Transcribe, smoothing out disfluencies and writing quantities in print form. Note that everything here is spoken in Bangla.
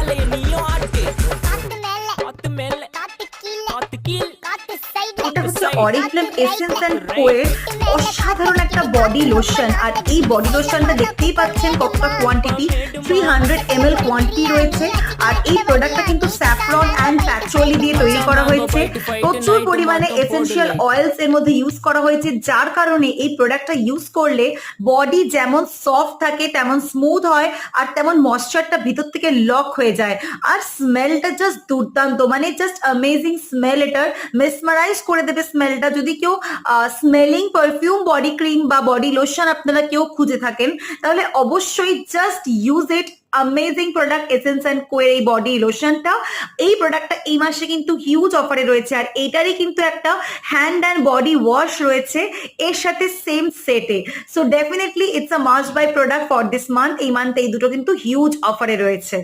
தலைய நீயும் ஆட்டு காத்து மேல காத்து கீழ் এটা হচ্ছে অরিফ্লেম এসেন্স এন্ড কোয়ের অসাধারণ একটা বডি লোশন। আর এই বডি লোশনটা দেখতেই পাচ্ছেন কতটা কোয়ান্টিটি, 300 ml কোয়ান্টিটি রয়েছে। আর এই প্রোডাক্টটা কিন্তু স্যাফরন অ্যান্ড প্যাচোলি দিয়ে তৈরি করা হয়েছে। প্রচুর পরিমাণে এসেনশিয়াল অয়েলস এর মধ্যে ইউজ করা হয়েছে, যার কারণে এই প্রোডাক্টটা ইউজ করলে বডি যেমন সফট থাকে তেমন স্মুথ হয়, আর তেমন ময়েশ্চারটা ভিতর থেকে লক হয়ে যায়। আর স্মেলটা জাস্ট দুর্দান্ত, মানে জাস্ট অ্যামেজিং স্মেল। এটার মেসমারাইজ করে দেবে স্মেলটা। যদি কেউ স্মেলিং পারফিউম বডি ক্রিম বা বডি লোশন আপনারা কেউ খুঁজে থাকেন, তাহলে অবশ্যই just use it. Amazing product essence and core এই বডি লোশনটা। এই প্রোডাক্টটা এই মাসে কিন্তু হিউজ অফারে রয়েছে, আর এটারই কিন্তু একটা হ্যান্ড অ্যান্ড বডি ওয়াশ রয়েছে এর সাথে সেম সেটে। So definitely it's a must by product for this month. এই মান্থে এই দুটো কিন্তু হিউজ অফারে রয়েছে।